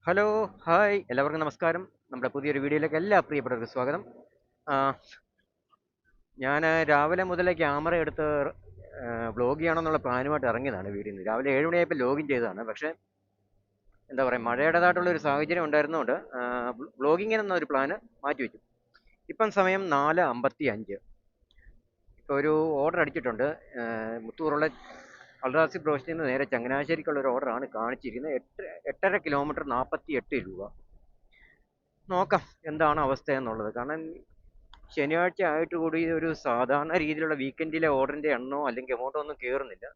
Hello, hi, എല്ലാവർക്കും നമസ്കാരം. നമ്മുടെ പുതിയൊരു വീഡിയോയിലേക്ക് എല്ലാ പ്രിയപ്പെട്ടവർക്കും സ്വാഗതം. ആ, ഞാൻ രാവിലെ മുതലേ ക്യാമറ എടുത്ത് വ്ളോഗ് ചെയ്യണമെന്നുള്ള പ്ലാനുമായിട്ട് ഇറങ്ങിയതാണ് വീട്ടിൽ നിന്ന്. രാവിലെ 7 മണിയായപ്പോൾ ലോഗിൻ ചെയ്തതാണ്. പക്ഷേ എന്താ പറയുക, മഴയുടേതായിട്ടുള്ള ഒരു സാഹചര്യം ഉണ്ടായിരുന്നതുകൊണ്ട് വ്ളോഗിങ്ങിന് എന്നൊരു പ്ലാന് മാറ്റിവെച്ചു. ഇപ്പം സമയം 4:55. ഇപ്പോൾ ഒരു ഓർഡർ അടിച്ചിട്ടുണ്ട്. മുത്തൂറുള്ള അൾട്രാസിക് ബ്രോസ്റ്റിൽ നിന്ന് നേരെ ചങ്ങനാശ്ശേരിക്കുള്ള ഒരു ഓർഡറാണ് കാണിച്ചിരിക്കുന്നത്. 8.5 കിലോമീറ്റർ 48 രൂപ. നോക്കാം എന്താണ് അവസ്ഥ എന്നുള്ളത്. കാരണം ശനിയാഴ്ച ആയിട്ട് കൂടി ഒരു സാധാരണ രീതിയിലുള്ള വീക്കെൻഡിലെ ഓർഡറിന്റെ എണ്ണമോ അല്ലെങ്കിൽ എമൗണ്ടോ ഒന്നും കയറുന്നില്ല.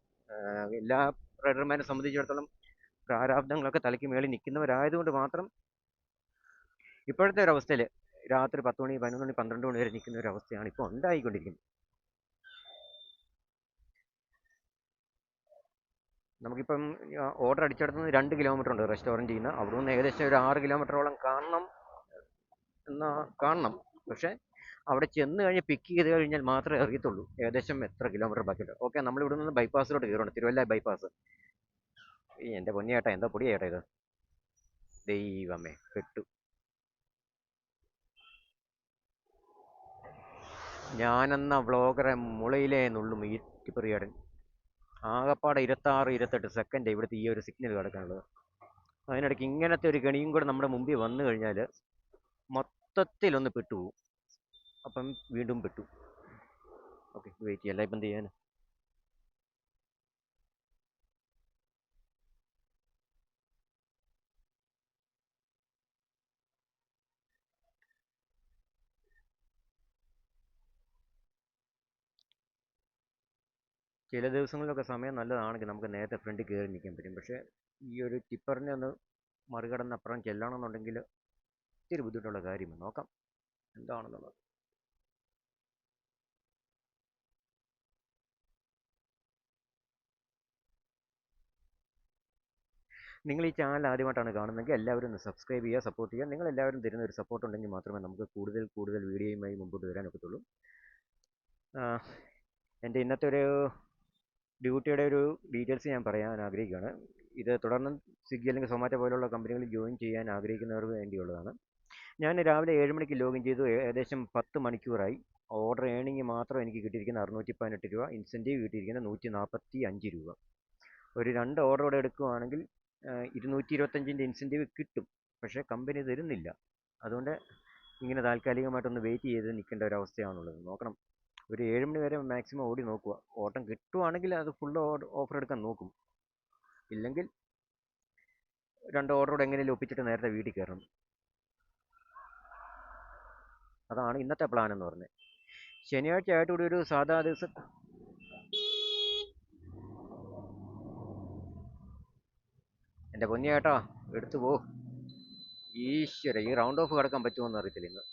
എല്ലാ റൈഡർമാരെ സംബന്ധിച്ചിടത്തോളം പ്രാരാബ്ദങ്ങളൊക്കെ തലയ്ക്ക് മേളിൽ നിൽക്കുന്നവരായതുകൊണ്ട് മാത്രം ഇപ്പോഴത്തെ ഒരു അവസ്ഥയിൽ രാത്രി 10 മണി 11 മണി 12 മണി വരെ നിൽക്കുന്ന ഒരു അവസ്ഥയാണ് ഇപ്പോൾ ഉണ്ടായിക്കൊണ്ടിരിക്കുന്നത്. നമുക്കിപ്പം ഓർഡർ അടിച്ചെടുത്തുനിന്ന് 2 കിലോമീറ്റർ ഉണ്ട് റെസ്റ്റോറൻറ്റിൽ നിന്ന്. അവിടെ നിന്ന് ഏകദേശം ഒരു 6 കിലോമീറ്ററോളം കാണണം. പക്ഷേ അവിടെ ചെന്ന് കഴിഞ്ഞ് പിക്ക് ചെയ്ത് കഴിഞ്ഞാൽ മാത്രമേ അറിയത്തുള്ളൂ ഏകദേശം എത്ര കിലോമീറ്റർ ബാക്കിയുണ്ട്. ഓക്കെ, നമ്മൾ ഇവിടെ നിന്ന് ബൈപ്പാസിലോട്ട് കയറുകയാണ്, തിരുവല്ല ബൈപ്പാസ്. ഈ എൻ്റെ പൊന്നിയേട്ടാ, എന്താ പൊടിയേട്ടാ ഇത്! ദൈവമേ, പെട്ടു. ഞാനെന്ന വ്ളോഗറെ മുളയിലേ നുള്ളും ഈ ടിപ്പറിയാടൻ. ആകപ്പാടെ 26-28 സെക്കൻഡ് ഇവിടുത്തെ ഈ ഒരു സിഗ്നൽ കിടക്കാനുള്ളത്. അതിനിടയ്ക്ക് ഇങ്ങനത്തെ ഒരു ഗണിയും കൂടെ നമ്മുടെ മുമ്പിൽ വന്നു കഴിഞ്ഞാൽ മൊത്തത്തിലൊന്ന് പെട്ടുപോകും. അപ്പം വീണ്ടും പെട്ടു. ഓക്കെ, വെയിറ്റ് ചെയ്യല്ല, ഇപ്പം എന്ത് ചെയ്യാൻ? ചില ദിവസങ്ങളിലൊക്കെ സമയം നല്ലതാണെങ്കിൽ നമുക്ക് നേരത്തെ ഫ്രണ്ടിൽ കയറി നിൽക്കാൻ പറ്റും. പക്ഷേ ഈ ഒരു ടിപ്പറിനെ ഒന്ന് മറികടന്ന് അപ്പുറം ചെല്ലണമെന്നുണ്ടെങ്കിൽ ഇത്തിരി ബുദ്ധിമുട്ടുള്ള കാര്യമാണ്. നോക്കാം എന്താണെന്നുള്ളത്. നിങ്ങൾ ഈ ചാനൽ ആദ്യമായിട്ടാണ് കാണുന്നതെങ്കിൽ എല്ലാവരും ഒന്ന് സബ്സ്ക്രൈബ് ചെയ്യുക, സപ്പോർട്ട് ചെയ്യുക. നിങ്ങൾ എല്ലാവരും തരുന്ന ഒരു സപ്പോർട്ട് ഉണ്ടെങ്കിൽ മാത്രമേ നമുക്ക് കൂടുതൽ കൂടുതൽ വീഡിയോയുമായി മുമ്പോട്ട് വരാൻ ഒക്കത്തുള്ളൂ. എൻ്റെ ഇന്നത്തെ ഒരു ഡ്യൂട്ടിയുടെ ഒരു ഡീറ്റെയിൽസ് ഞാൻ പറയാൻ ആഗ്രഹിക്കുകയാണ്. ഇത് തുടർന്ന് സ്വിഗ്ഗി അല്ലെങ്കിൽ സൊമാറ്റോ പോലുള്ള കമ്പനികളിൽ ജോയിൻ ചെയ്യാൻ ആഗ്രഹിക്കുന്നവർക്ക് വേണ്ടിയുള്ളതാണ്. ഞാൻ രാവിലെ 7 മണിക്ക് ലോഗിൻ ചെയ്തു. ഏകദേശം 10 മണിക്കൂറായി. ഓർഡർ ഏണിംഗ് മാത്രം എനിക്ക് കിട്ടിയിരിക്കുന്ന 618 രൂപ, ഇൻസെൻറ്റീവ് കിട്ടിയിരിക്കുന്ന 145 രൂപ. ഒരു 2 ഓർഡർ കൂടെ എടുക്കുകയാണെങ്കിൽ 225ൻ്റെ ഇൻസെൻറ്റീവ് കിട്ടും. പക്ഷേ കമ്പനി തരുന്നില്ല. അതുകൊണ്ട് ഇങ്ങനെ താൽക്കാലികമായിട്ടൊന്ന് വെയിറ്റ് ചെയ്ത് നിൽക്കേണ്ട ഒരു അവസ്ഥയാണുള്ളത്. നോക്കണം, ഒരു 7 മണി വരെ മാക്സിമം ഓടി നോക്കുക. ഓട്ടം കിട്ടുവാണെങ്കിൽ അത് ഫുൾ ഓഫർ എടുക്കാൻ നോക്കും. ഇല്ലെങ്കിൽ 2 ഓർഡർ കൂടെ എങ്ങനെയും ഒപ്പിച്ചിട്ട് നേരത്തെ വീട്ടിൽ കയറണം. അതാണ് ഇന്നത്തെ പ്ലാൻ എന്ന് പറഞ്ഞത്. ശനിയാഴ്ച ആയിട്ടുകൂടി ഒരു സാധാ ദിവസം എൻ്റെ പൊന്നിയേട്ടാ എടുത്തു പോ. ഈശ്വര, ഈ റൗണ്ട് ഓഫ് കിടക്കാൻ പറ്റുമോയെന്ന് അറിയത്തില്ല ഇന്ന്.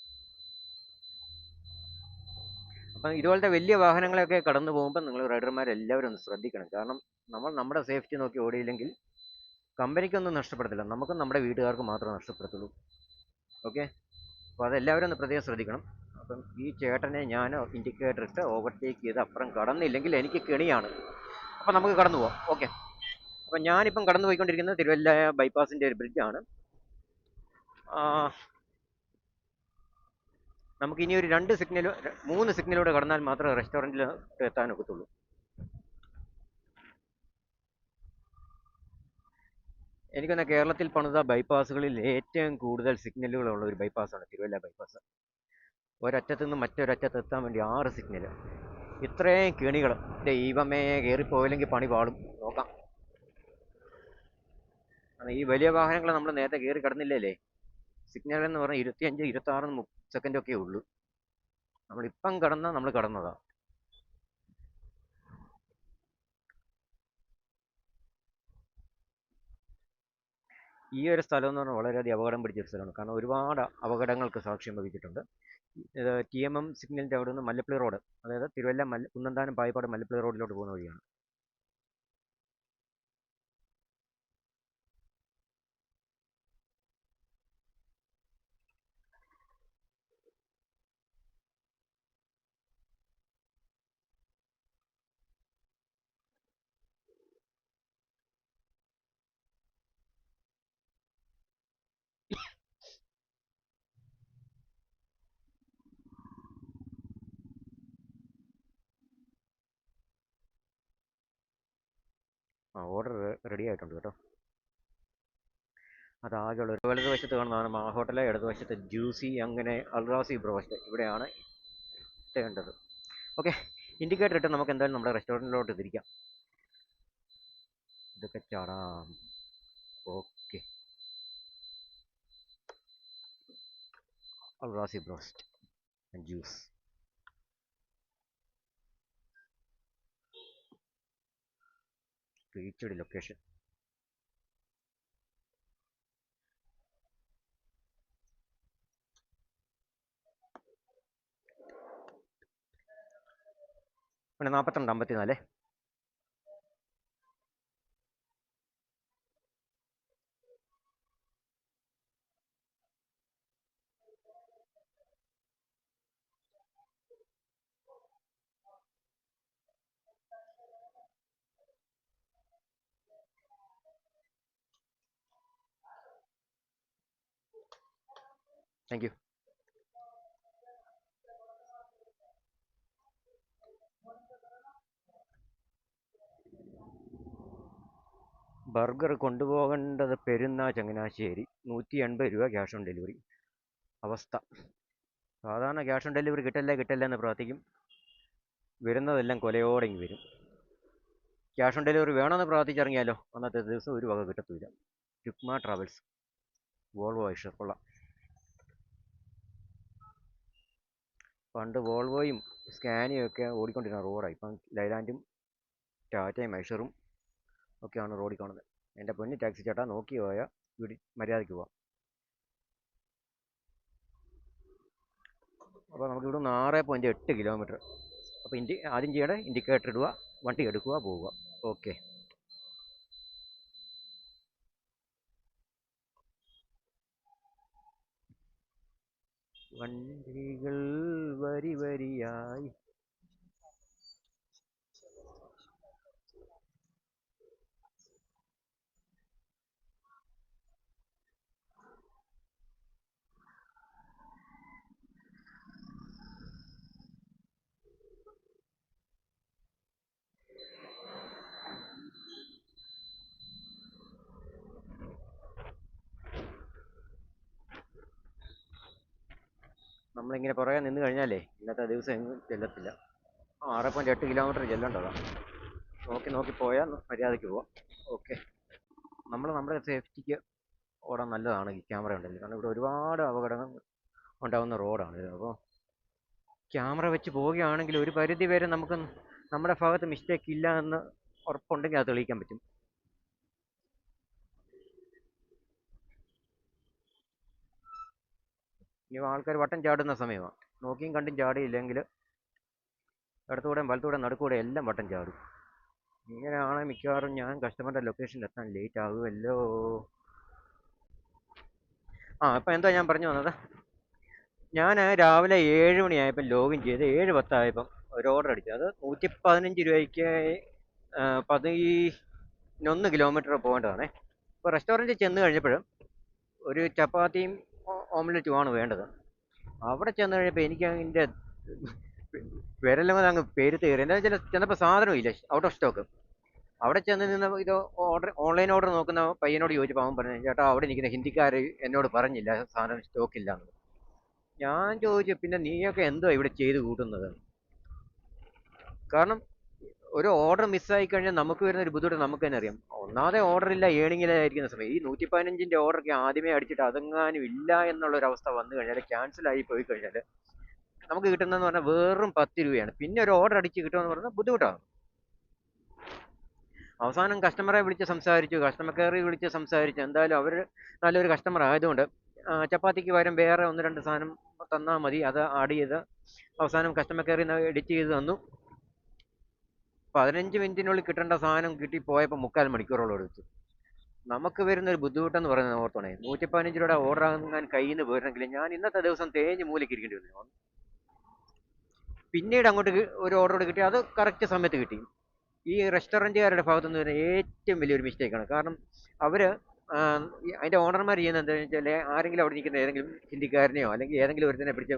അപ്പം ഇതുപോലത്തെ വലിയ വാഹനങ്ങളൊക്കെ കടന്നു പോകുമ്പോൾ നിങ്ങൾ റൈഡർമാരെല്ലാവരും ഒന്ന് ശ്രദ്ധിക്കണം. കാരണം നമ്മൾ നമ്മുടെ സേഫ്റ്റി നോക്കി ഓടിയില്ലെങ്കിൽ കമ്പനിക്കൊന്നും നഷ്ടപ്പെടത്തില്ല, നമുക്കും നമ്മുടെ വീട്ടുകാർക്കും മാത്രമേ നഷ്ടപ്പെടത്തുള്ളൂ. ഓക്കെ, അപ്പോൾ അതെല്ലാവരും ഒന്ന് പ്രത്യേകം ശ്രദ്ധിക്കണം. അപ്പം ഈ ചേട്ടനെ ഞാൻ ഇൻഡിക്കേറ്റർ ഇട്ട് ഓവർടേക്ക് ചെയ്ത് അപ്പുറം കടന്നില്ലെങ്കിൽ എനിക്ക് കെണിയാണ്. അപ്പം നമുക്ക് കടന്നു പോവാം. ഓക്കെ, അപ്പം ഞാനിപ്പം കടന്നു പോയിക്കൊണ്ടിരിക്കുന്നത് തിരുവല്ല ബൈപ്പാസിൻ്റെ ഒരു ബ്രിഡ്ജാണ്. നമുക്ക് ഇനി ഒരു 3 സിഗ്നലൂടെ കടന്നാൽ മാത്രമേ റെസ്റ്റോറൻറ്റിൽ എത്താൻ ഒക്കത്തുള്ളൂ. എനിക്കൊന്ന് കേരളത്തിൽ പണിത ബൈപ്പാസുകളിൽ ഏറ്റവും കൂടുതൽ സിഗ്നലുകളുള്ള ഒരു ബൈപ്പാസാണ് തിരുവല്ല ബൈപ്പാസ്. ഒരറ്റത്തു നിന്ന് മറ്റൊരറ്റത്ത് എത്താൻ വേണ്ടി 6 സിഗ്നൽ. ഇത്രയും കെണികൾ. ദൈവമേ, കയറിപ്പോയില്ലെങ്കിൽ പണി പാളും. നോക്കാം. ഈ വലിയ വാഹനങ്ങൾ നമ്മൾ നേരത്തെ കയറി കിടന്നില്ലേ? സിഗ്നൽ എന്ന് പറഞ്ഞാൽ 25, 26 സെക്കൻഡൊക്കെ ഉള്ളൂ. നമ്മളിപ്പം കടന്നാൽ നമ്മൾ കടന്നതാ. ഈ ഒരു സ്ഥലം എന്ന് പറഞ്ഞാൽ വളരെയധികം അപകടം പിടിച്ചൊരു സ്ഥലമാണ്. കാരണം ഒരുപാട് അപകടങ്ങൾക്ക് സാക്ഷ്യം വഹിച്ചിട്ടുണ്ട്. TMM സിഗ്നലിൻ്റെ അവിടെ നിന്ന് മല്ലപ്പള്ളി റോഡ്, അതായത് തിരുവല്ല കുന്നന്താനം പായിപ്പാട് മല്ലപ്പള്ളി റോഡിലോട്ട് പോകുന്ന വഴിയാണ്. ഓർഡർ റെഡി ആയിട്ടുണ്ട് കേട്ടോ. അതാകെയുള്ള ഒരു വലതുവശത്ത് കാണുന്നതാണ് മാ ഹോട്ടല്, ഇടതുവശത്ത് ജ്യൂസി, അങ്ങനെ അൽറാസി ബ്രോസ്റ്റ് ഇവിടെയാണ് എത്തേണ്ടത്. ഓക്കെ, ഇൻഡിക്കേറ്റർ ഇട്ട് നമുക്ക് എന്തായാലും നമ്മുടെ റെസ്റ്റോറൻറ്റിലോട്ട് തിരിക്കാം. ഇതൊക്കെ ചാടാം. Okay, Alrazi broast and juice. Reached location. പിന്നെ 42 54. Thank you. ബർഗർ കൊണ്ടുപോകേണ്ടത് പെരുന്ന ചങ്ങനാശ്ശേരി, 180 രൂപ ക്യാഷ് ഓൺ ഡെലിവറി. അവസ്ഥ സാധാരണ ക്യാഷ് ഓൺ ഡെലിവറി കിട്ടല്ലേ എന്ന് പ്രാർത്ഥിക്കും. വരുന്നതെല്ലാം കൊലയോടെ ഇങ്ങ് വരും. ക്യാഷ് ഓൺ ഡെലിവറി വേണമെന്ന് പ്രാർത്ഥിച്ചിറങ്ങിയാലോ അന്നത്തെ ദിവസം ഒരു വക കിട്ടത്തില്ല. രുക്മ ട്രാവൽസ്, വോൾവോ ഐഷർ കൊള്ളാം. പണ്ട് വോൾവോയും സ്കാനിയും ഒക്കെ ഓടിക്കൊണ്ടിരുന്ന റോഡാണ്. ഇപ്പം ലൈലാൻഡും ടാറ്റയും ഐഷറും ഒക്കെയാണ് റോഡിൽ കാണുന്നത്. എൻ്റെ പൊന്നി ടാക്സി ചേട്ടാ, നോക്കി പോയാൽ മര്യാദയ്ക്ക് പോവാം. അപ്പോൾ നമുക്ക് ഇവിടെ നിന്ന് 6.8 കിലോമീറ്റർ. അപ്പോൾ ആദ്യം ചെയ്യേണ്ട ഇൻഡിക്കേറ്റർ ഇടുക, വണ്ടി എടുക്കുക, പോവുക. ഓക്കെ, വണ്ടികൾ വരി വരിയായി. നമ്മളിങ്ങനെ പുറകെ നിന്ന് കഴിഞ്ഞാലേ ഇന്നത്തെ ദിവസം എങ്ങും ചെല്ലത്തില്ല. 6.8 കിലോമീറ്റർ ചെല്ലേണ്ടതാണ്. നോക്കി പോയാൽ മര്യാദയ്ക്ക് പോവാം. ഓക്കെ, നമ്മുടെ സേഫ്റ്റിക്ക് ഓടാൻ നല്ലതാണ് ഈ ക്യാമറ ഉണ്ടെങ്കിൽ. കാരണം ഇവിടെ ഒരുപാട് അപകടങ്ങൾ ഉണ്ടാകുന്ന റോഡാണ്. അപ്പോൾ ക്യാമറ വെച്ച് പോവുകയാണെങ്കിൽ ഒരു പരിധി വരെ നമുക്ക് നമ്മുടെ ഭാഗത്ത് മിസ്റ്റേക്ക് ഇല്ല എന്ന് ഉറപ്പുണ്ടെങ്കിൽ അത് തെളിയിക്കാൻ പറ്റും. ഇനി ആൾക്കാർ വട്ടം ചാടുന്ന സമയമാണ്. നോക്കിയും കണ്ടും ചാടിയില്ലെങ്കിൽ ഇടത്തുകൂടെയും വലത്തുകൂടെയും നടുക്കൂടെയും എല്ലാം വട്ടം ചാടും. ഇങ്ങനെയാണ് മിക്കവാറും ഞാൻ കസ്റ്റമറുടെ ലൊക്കേഷനിൽ എത്താൻ ലേറ്റ് ആകുമല്ലോ. അപ്പം എന്താ ഞാൻ പറഞ്ഞു വന്നത്, ഞാൻ രാവിലെ 7 മണിയായപ്പോൾ ലോഗിൻ ചെയ്ത് 7:10 ആയപ്പം ഒരു ഓർഡർ അടിച്ചു. അത് 115 രൂപയ്ക്ക് 11 കിലോമീറ്റർ പോകേണ്ടതാണേ. ഇപ്പോൾ റെസ്റ്റോറൻറ്റിൽ ചെന്ന് കഴിഞ്ഞപ്പോഴും ഒരു ചപ്പാത്തിയും ഓംലെറ്റുമാണ് വേണ്ടത്. അവിടെ ചെന്ന് കഴിഞ്ഞപ്പോൾ എനിക്ക് അതിൻ്റെ വിരലുമത് അങ്ങ് പെരുത്ത് കയറി. എന്താ വെച്ചാൽ ചെന്നപ്പോൾ സാധനമില്ല, ഔട്ട് ഓഫ് സ്റ്റോക്ക്. അവിടെ ചെന്ന് നിന്ന് ഇത് ഓൺലൈൻ ഓർഡർ നോക്കുന്ന പയ്യനോട് ചോദിച്ചപ്പോൾ അവൻ പറഞ്ഞു, ചേട്ടാ അവിടെ നിൽക്കുന്ന ഹിന്ദിക്കാർ എന്നോട് പറഞ്ഞില്ല സാധനം സ്റ്റോക്കില്ല എന്ന്. ഞാൻ ചോദിച്ചു, പിന്നെ നീയൊക്കെ എന്തോ ഇവിടെ ചെയ്ത് കൂട്ടുന്നത്? കാരണം ഒരു ഓർഡർ മിസ്സായി കഴിഞ്ഞാൽ നമുക്ക് വരുന്ന ഒരു ബുദ്ധിമുട്ട് നമുക്ക് തന്നെ അറിയാം. ഒന്നാമതെ ഓർഡർ ഇല്ല, ഏണിങ്ങിലായിരിക്കുന്ന സമയം. ഈ 115-ന്റെ ഓർഡറൊക്കെ ആദ്യമേ അടിച്ചിട്ട് അതെങ്ങാനും ഇല്ല എന്നുള്ളൊരവസ്ഥ വന്നു കഴിഞ്ഞാൽ, ക്യാൻസലായി പോയി കഴിഞ്ഞാൽ നമുക്ക് കിട്ടുന്നതെന്ന് പറഞ്ഞാൽ വെറും 10 രൂപയാണ്. പിന്നെ ഒരു ഓർഡർ അടിച്ച് കിട്ടുമെന്ന് പറഞ്ഞാൽ ബുദ്ധിമുട്ടാണ്. അവസാനം കസ്റ്റമറെ വിളിച്ച് സംസാരിച്ചു, കസ്റ്റമർ കെയറിൽ വിളിച്ച് സംസാരിച്ചു. എന്തായാലും അവർ നല്ലൊരു കസ്റ്റമർ ആയതുകൊണ്ട് ചപ്പാത്തിക്ക് പകരം വേറെ 1-2 സാധനം തന്നാൽ മതി, അത് ആഡ് ചെയ്ത് അവസാനം കസ്റ്റമർ കെയറിൽ നിന്ന് എഡിറ്റ് ചെയ്ത് തന്നു. 15 മിനിറ്റിനുള്ളിൽ കിട്ടേണ്ട സാധനം കിട്ടി പോയപ്പോൾ 3/4 മണിക്കൂറോളം എടുത്തു. നമുക്ക് വരുന്ന ഒരു ബുദ്ധിമുട്ടെന്ന് പറയുന്നത് ഓർത്തോണേ, 115 രൂപയുടെ ഓർഡർ ആകാൻ കയ്യിൽ നിന്ന് പോയിരുന്നെങ്കിൽ ഞാൻ ഇന്നത്തെ ദിവസം തേഞ്ഞ് മൂലയ്ക്ക് ഇരിക്കേണ്ടി വന്നു. പിന്നീട് അങ്ങോട്ട് ഒരു ഓർഡർ കിട്ടി, അത് കറക്റ്റ് സമയത്ത് കിട്ടി. ഈ റെസ്റ്റോറൻറ്റുകാരുടെ ഭാഗത്തുനിന്ന് വരുന്ന ഏറ്റവും വലിയൊരു മിസ്റ്റേക്കാണ്. കാരണം അവർ അതിൻ്റെ ഓണർമാർ ചെയ്യുന്നത് എന്താണെന്ന് വെച്ചാൽ, ആരെങ്കിലും അവിടെ നിൽക്കുന്ന ഏതെങ്കിലും ഹിന്ദിക്കാരനെയോ അല്ലെങ്കിൽ ഏതെങ്കിലും ഒരുത്തനെ പിടിച്ച്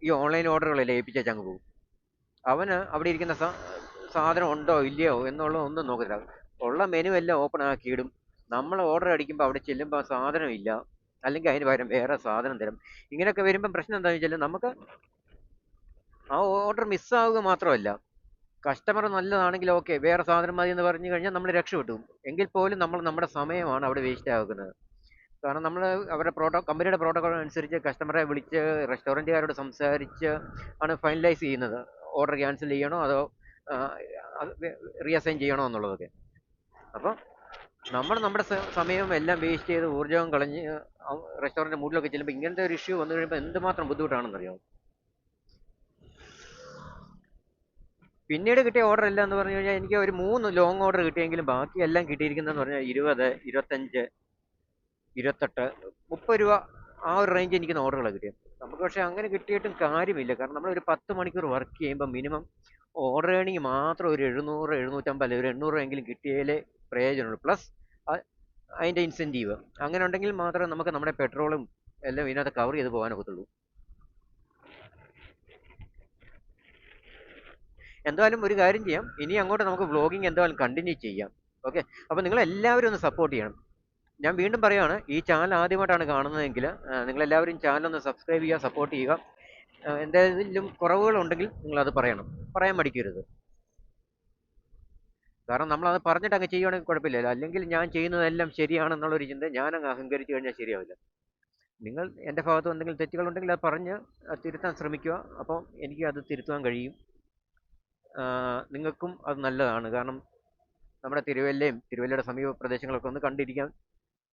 ഈ ഓൺലൈൻ ഓർഡറുകളെല്ലാം ഏൽപ്പിച്ചേച്ച് അങ്ങ് പോകും. അവന് അവിടെ ഇരിക്കുന്ന സാധനം ഉണ്ടോ ഇല്ലയോ എന്നുള്ളത് ഒന്നും നോക്കത്തില്ല. ഉള്ള മെനു എല്ലാം ഓപ്പൺ ആക്കിയിടും. നമ്മൾ ഓർഡർ അടിക്കുമ്പോൾ അവിടെ ചെല്ലുമ്പോൾ സാധനം ഇല്ല, അല്ലെങ്കിൽ അതിന് പകരം വേറെ സാധനം തരും. ഇങ്ങനെയൊക്കെ വരുമ്പം പ്രശ്നം എന്താണെന്ന് വെച്ചാൽ നമുക്ക് ആ ഓർഡർ മിസ്സാവുക മാത്രമല്ല, കസ്റ്റമർ നല്ലതാണെങ്കിൽ ഓക്കെ വേറെ സാധനം മതി എന്ന് പറഞ്ഞു കഴിഞ്ഞാൽ നമ്മൾ രക്ഷപ്പെട്ടു. എങ്കിൽ പോലും നമ്മൾ നമ്മുടെ സമയമാണ് അവിടെ വേസ്റ്റ് ആകുന്നത്. കാരണം നമ്മൾ അവരുടെ കമ്പനിയുടെ പ്രോട്ടോകോൾ അനുസരിച്ച് കസ്റ്റമറെ വിളിച്ച് റെസ്റ്റോറൻറ്റുകാരോട് സംസാരിച്ച് ആണ് ഫൈനലൈസ് ചെയ്യുന്നത്. ഓർഡർ ക്യാൻസൽ ചെയ്യണോ അതോ റീഅസൈൻ ചെയ്യണോ എന്നുള്ളതൊക്കെ. അപ്പം നമ്മൾ നമ്മുടെ സമയവും എല്ലാം വേസ്റ്റ് ചെയ്ത് ഊർജ്ജവും കളഞ്ഞ് റെസ്റ്റോറൻറ്റ് മൂഡിലൊക്കെ ചെല്ലുമ്പോൾ ഇങ്ങനത്തെ ഒരു ഇഷ്യൂ വന്നു കഴിയുമ്പോൾ എന്തുമാത്രം ബുദ്ധിമുട്ടാണെന്നറിയാം. പിന്നീട് കിട്ടിയ ഓർഡർ എല്ലാം എന്ന് പറഞ്ഞു കഴിഞ്ഞാൽ എനിക്ക് ഒരു 3 ലോങ് ഓർഡർ കിട്ടിയെങ്കിലും ബാക്കി എല്ലാം കിട്ടിയിരിക്കുന്നതെന്ന് പറഞ്ഞാൽ 20, 25, 28, 30 രൂപ ആ ഒരു റേഞ്ച് എനിക്ക് ഓർഡറുകളാണ് കിട്ടിയത്. നമുക്ക് പക്ഷേ അങ്ങനെ കിട്ടിയിട്ടും കാര്യമില്ല. കാരണം നമ്മളൊരു 10 മണിക്കൂർ വർക്ക് ചെയ്യുമ്പോൾ മിനിമം ഓർഡർ ഏണിങ് മാത്രം ഒരു 700, 750 അല്ലെങ്കിൽ ഒരു 800 എങ്കിലും കിട്ടിയാലേ പ്രയോജനമുള്ളൂ. പ്ലസ് അതിൻ്റെ ഇൻസെൻറ്റീവ് അങ്ങനെ ഉണ്ടെങ്കിൽ മാത്രമേ നമുക്ക് നമ്മുടെ പെട്രോളും എല്ലാം ഇതിനകത്ത് കവർ ചെയ്ത് പോകാനൊക്കത്തുള്ളൂ. എന്തായാലും ഒരു കാര്യം ചെയ്യാം, ഇനി അങ്ങോട്ട് നമുക്ക് വ്ളോഗിങ് എന്തായാലും കണ്ടിന്യൂ ചെയ്യാം. ഓക്കെ, അപ്പോൾ നിങ്ങൾ എല്ലാവരും ഒന്ന് സപ്പോർട്ട് ചെയ്യണം. ഞാൻ വീണ്ടും പറയുകയാണ്, ഈ ചാനൽ ആദ്യമായിട്ടാണ് കാണുന്നതെങ്കിൽ നിങ്ങളെല്ലാവരും ചാനൽ ഒന്ന് സബ്സ്ക്രൈബ് ചെയ്യുക, സപ്പോർട്ട് ചെയ്യുക. എന്തെങ്കിലും കുറവുകളുണ്ടെങ്കിൽ നിങ്ങളത് പറയണം, പറയാൻ മടിക്കരുത്. കാരണം നമ്മളത് പറഞ്ഞിട്ട് അങ്ങ് ചെയ്യുവാണെങ്കിൽ കുഴപ്പമില്ലല്ലോ. അല്ലെങ്കിൽ ഞാൻ ചെയ്യുന്നതെല്ലാം ശരിയാണെന്നുള്ളൊരു ചിന്ത ഞാനങ്ങ് അഹങ്കരിച്ചു കഴിഞ്ഞാൽ ശരിയാവില്ല. നിങ്ങൾ എൻ്റെ ഭാഗത്ത് എന്തെങ്കിലും തെറ്റുകളുണ്ടെങ്കിൽ അത് പറഞ്ഞ് തിരുത്താൻ ശ്രമിക്കുക. അപ്പോൾ എനിക്ക് അത് തിരുത്തുവാൻ കഴിയും. നിങ്ങൾക്കും അത് നല്ലതാണ്. കാരണം നമ്മുടെ തിരുവല്ലയുടെ സമീപ പ്രദേശങ്ങളൊക്കെ ഒന്ന് കണ്ടിരിക്കാൻ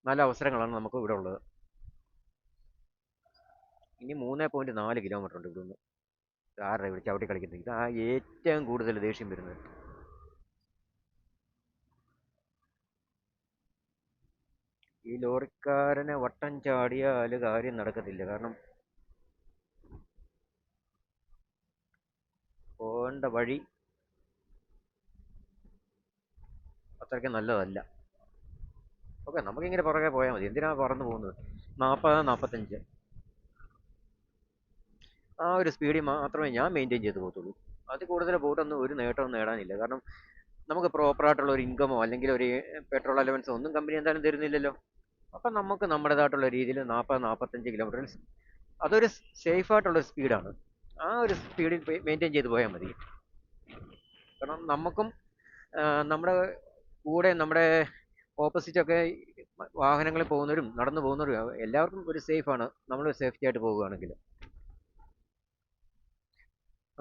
നല്ല അവസരങ്ങളാണ് നമുക്ക് ഇവിടെ ഉള്ളത്. ഇനി 3.4 കിലോമീറ്റർ ഉണ്ട് ഇവിടുന്ന്. ആരുടെ ഇവിടെ ചവിട്ടി കളിക്കുന്നത്? ഇതാ ഏറ്റവും കൂടുതൽ ദേഷ്യം വരുന്നത്. ഈ ലോറിക്കാരനെ വട്ടം ചാടിയാൽ കാര്യം നടക്കത്തില്ല. കാരണം പോകേണ്ട വഴി അത്രയ്ക്ക് നല്ലതല്ല. ഓക്കെ, നമുക്കിങ്ങനെ പുറകെ പോയാൽ മതി. എന്തിനാണ് പറന്നു പോകുന്നത്? 40, 45 ആ ഒരു സ്പീഡിൽ മാത്രമേ ഞാൻ മെയിൻറ്റെയിൻ ചെയ്ത് പോകത്തുള്ളൂ. അത് കൂടുതൽ പോയിട്ടൊന്നും ഒരു നേട്ടവും നേടാനില്ല. കാരണം നമുക്ക് പ്രോപ്പറായിട്ടുള്ള ഒരു ഇൻകമോ അല്ലെങ്കിൽ ഒരു പെട്രോൾ അലവൻസോ ഒന്നും കമ്പനി എന്തായാലും തരുന്നില്ലല്ലോ. അപ്പം നമുക്ക് നമ്മുടേതായിട്ടുള്ള രീതിയിൽ 40, 45 കിലോമീറ്റർ അതൊരു സേഫായിട്ടുള്ളൊരു സ്പീഡാണ്. ആ ഒരു സ്പീഡിൽ മെയിൻറ്റെയിൻ ചെയ്ത് പോയാൽ മതി. കാരണം നമുക്കും നമ്മുടെ കൂടെ നമ്മുടെ ഓപ്പോസിറ്റൊക്കെ വാഹനങ്ങളിൽ പോകുന്നവരും നടന്നു പോകുന്നവരും എല്ലാവർക്കും ഒരു സേഫാണ്, നമ്മൾ സേഫ്റ്റി ആയിട്ട് പോവുകയാണെങ്കിൽ.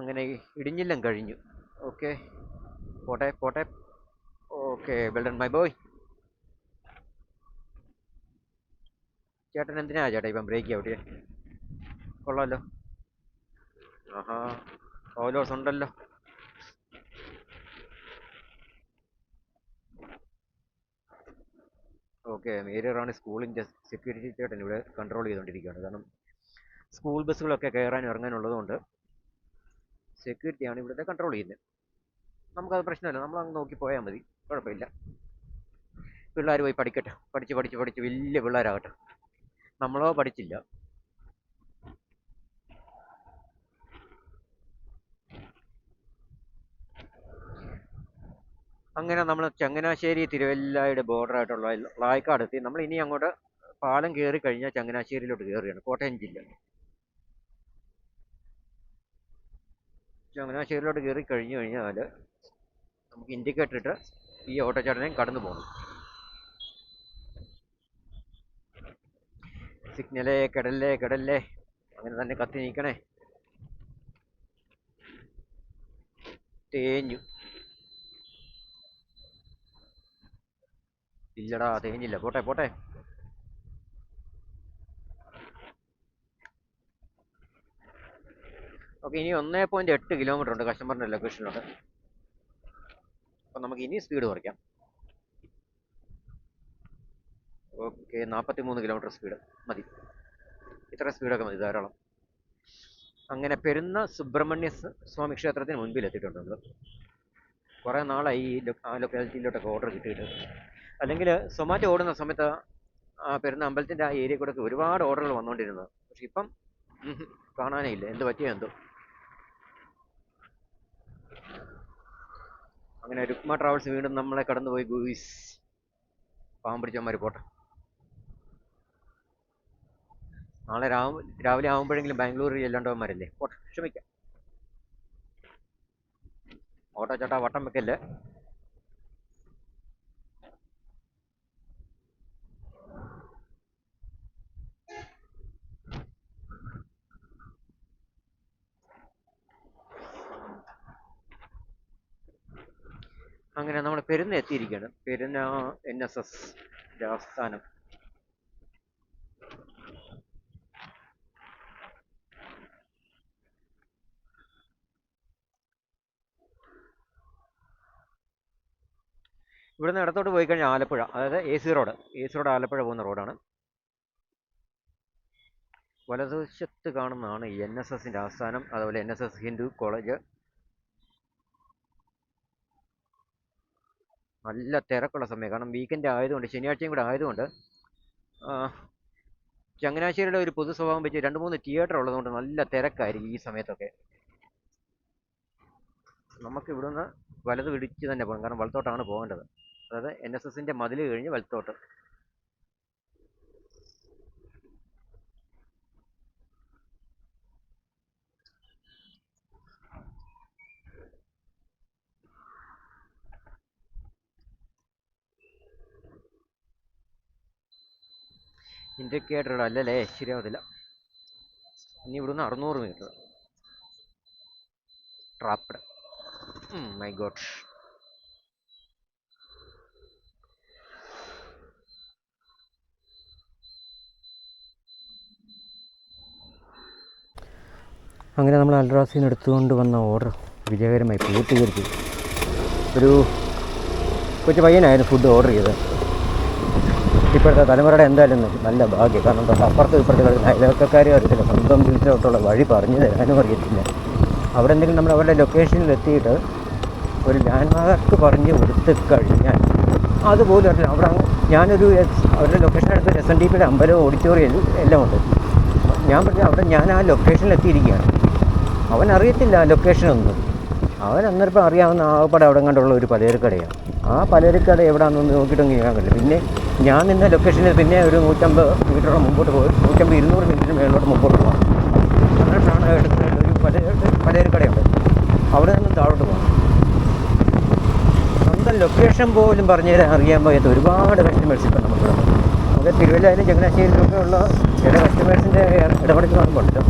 അങ്ങനെ ഇടിഞ്ഞില്ലം കഴിഞ്ഞു. ഓക്കെ, പോട്ടെ പോട്ടെ. Okay, well done my boy. ചേട്ടൻ എന്തിനാ ചേട്ടാ ഇപ്പം ബ്രേക്ക് ചവിട്ടിയെ? കൊള്ളാമല്ലോ. ആഹാ, ഓലോസ് ഉണ്ടല്ലോ. ഓക്കെ, മേരി റാണി സ്കൂളിൻ്റെ സെക്യൂരിറ്റി ചേട്ടൻ ഇവിടെ കൺട്രോൾ ചെയ്തുകൊണ്ടിരിക്കുകയാണ്. കാരണം സ്കൂൾ ബസ്സുകളൊക്കെ കയറാനും ഇറങ്ങാനുള്ളതുകൊണ്ട് സെക്യൂരിറ്റിയാണ് ഇവിടുത്തെ കൺട്രോൾ ചെയ്യുന്നത്. നമുക്കത് പ്രശ്നമില്ല, നമ്മളങ്ങ് നോക്കി പോയാൽ മതി, കുഴപ്പമില്ല. പിള്ളേർ പോയി പഠിക്കട്ടെ, പഠിച്ച് പഠിച്ച് പഠിച്ച് വലിയ പിള്ളേരാകട്ടെ. നമ്മളോ പഠിച്ചില്ല. അങ്ങനെ നമ്മൾ ചങ്ങനാശ്ശേരി തിരുവല്ലയുടെ ബോർഡറായിട്ടുള്ള ളായിക്കാട് എത്തി. നമ്മൾ ഇനി അങ്ങോട്ട് പാലം കയറി കഴിഞ്ഞാൽ ചങ്ങനാശ്ശേരിയിലോട്ട് കയറുകയാണ്, കോട്ടയം ജില്ല. ചങ്ങനാശ്ശേരിയിലോട്ട് കയറി കഴിഞ്ഞു കഴിഞ്ഞാൽ നമുക്ക് ഇൻഡിക്കേറ്റർ ഇട്ട് ഈ ഓട്ടോച്ചാടനെയും കടന്നു പോകണം. സിഗ്നലേ കിടല്ലേ കിടല്ലേ, അങ്ങനെ തന്നെ കത്തി നീക്കണേ. തേഞ്ഞു. ഇല്ലടാ, തേഞ്ഞില്ല. പോട്ടെ പോട്ടെ. ഓക്കെ, ഇനി 1.8 കിലോമീറ്റർ ഉണ്ട് കസ്റ്റമറിൻ്റെ ലൊക്കേഷനിലോട്ട്. അപ്പം നമുക്ക് ഇനി സ്പീഡ് കുറയ്ക്കാം. ഓക്കെ, 43 കിലോമീറ്റർ സ്പീഡ് മതി. ഇത്ര സ്പീഡൊക്കെ മതി, ധാരാളം. അങ്ങനെ പെരുന്ന സുബ്രഹ്മണ്യ സ്വാമി ക്ഷേത്രത്തിന് മുൻപിൽ എത്തിയിട്ടുണ്ട് നമ്മൾ. കുറേ നാളായി ആ ലൊക്കാലിറ്റിയിലോട്ടൊക്കെ ഓർഡർ കിട്ടിയിട്ട്. അല്ലെങ്കിൽ സൊമാറ്റോ ഓടുന്ന സമയത്ത് ആ പെരുന്ന അമ്പലത്തിൻ്റെ ആ ഏരിയ കൂടെ ഒരുപാട് ഓർഡറുകൾ വന്നുകൊണ്ടിരുന്നത്. പക്ഷെ ഇപ്പം കാണാനേ ഇല്ല, എന്ത് പറ്റിയോ എന്തോ. അങ്ങനെ രുക്മ ട്രാവൽസ് വീണ്ടും നമ്മളെ കടന്നുപോയി. ഗൂയിസ് പാവം പിടിച്ചവന്മാർ പോട്ടെ. നാളെ രാവിലെ ആകുമ്പോഴെങ്കിലും ബാംഗ്ലൂർ ചെല്ലേണ്ടവന്മാരല്ലേ, പോട്ടെ, ക്ഷമിക്കാം. ഓട്ടോ ചേട്ടാ വട്ടം വെക്കല്ലേ. അങ്ങനെ നമ്മൾ പെരുന്ന എത്തിയിരിക്കുകയാണ്. പെരുന്ന NSS ആസ്ഥാനം. ഇവിടുന്ന് ഇടത്തോട്ട് പോയി കഴിഞ്ഞാൽ ആലപ്പുഴ, അതായത് AC റോഡ് ആലപ്പുഴ പോകുന്ന റോഡാണ്. വലതുവശത്ത് കാണുന്നതാണ് NSSന്റെ ആസ്ഥാനം, അതുപോലെ NSS ഹിന്ദു കോളേജ്. നല്ല തിരക്കുള്ള സമയം, കാരണം വീക്കെൻഡ് ആയതുകൊണ്ട്, ശനിയാഴ്ചയും കൂടെ ആയതുകൊണ്ട്. ചങ്ങനാശ്ശേരിയുടെ ഒരു പൊതു സ്വഭാവം വെച്ച് 2-3 തിയേറ്റർ ഉള്ളതുകൊണ്ട് നല്ല തിരക്കായിരിക്കും ഈ സമയത്തൊക്കെ. നമുക്ക് ഇവിടുന്ന് വലത് പിടിച്ച് തന്നെ പോകണം, കാരണം വലത്തോട്ടാണ് പോകേണ്ടത്. അതായത് NSSന്റെ മതിൽ കഴിഞ്ഞ് വലത്തോട്ട്. ഇൻഡിക്കേറ്റർ അല്ലല്ലേ, ശരിയാവത്തില്ല. ഇനി ഇവിടുന്ന് 600 മീറ്റർ. ട്രാപ്ഡ്. My God. അങ്ങനെ നമ്മൾ അൽറാസിൽ നിന്ന് എടുത്തുകൊണ്ട് വന്ന ഓർഡർ വിജയകരമായി പൂർത്തീകരിച്ചു. ഒരു കൊച്ചു പയ്യനായിരുന്നു ഫുഡ് ഓർഡർ ചെയ്തത്. ഇപ്പോഴത്തെ തലമുറയുടെ എന്തായാലും നല്ല ഭാഗ്യം, കാരണം അപ്പുറത്തും ഇപ്പുറത്ത് കിടക്കുന്ന അയൽവക്കക്കാരും അറിയത്തില്ല, സ്വന്തം വീട്ടിലോട്ടുള്ള വഴി പറഞ്ഞു തരാനും അറിയത്തില്ല. അവിടെ എന്തെങ്കിലും നമ്മൾ അവരുടെ ലൊക്കേഷനിൽ എത്തിയിട്ട് ഒരു ലാൻഡ് മാർക്ക് പറഞ്ഞ് കൊടുത്ത് കഴിഞ്ഞാൽ അതുപോലും അറിയില്ല. അവിടെ ഞാനൊരു അവരുടെ ലൊക്കേഷൻ എടുത്ത് SNDPയുടെ അമ്പലവും ഓഡിറ്റോറിയം എല്ലാം ഉണ്ട്. ഞാൻ പറഞ്ഞു അവിടെ ഞാൻ ആ ലൊക്കേഷനിൽ എത്തിയിരിക്കുകയാണ്. അവൻ അറിയത്തില്ല ലൊക്കേഷനൊന്നും. അവൻ അന്നേരം അറിയാവുന്ന ആകപ്പാടെ അവിടെ കണ്ടുള്ള ഒരു പലചരക്കടയാണ്. ആ പലചരക്കട എവിടെയാണെന്ന് നോക്കിയിട്ടൊന്നും ചെയ്യാൻ പറ്റില്ല. പിന്നെ ഞാൻ നിന്ന ലൊക്കേഷനിൽ പിന്നെ ഒരു 150 മീറ്ററോളം മുമ്പോട്ട് പോയി, 150-200 മീറ്ററിന് മേലോട്ട് മുമ്പോട്ട് പോകാം. എന്നിട്ടാണ് എടുക്കുന്ന ഒരു പലചരക്കടയുണ്ട്, അവിടെ നിന്നും താഴോട്ട് പോകാം. സ്വന്തം ലൊക്കേഷൻ പോലും പറഞ്ഞു തരാൻ അറിയാൻ പോയത് ഒരുപാട് കസ്റ്റമേഴ്സ് ഇപ്പം നമുക്ക് തിരുവല്ലയിലും ചങ്ങനാശ്ശേരിയിലൊക്കെ ഉള്ള ചില കസ്റ്റമേഴ്സിൻ്റെ ഇടപെടൽ കാണുമ്പോണ്ട്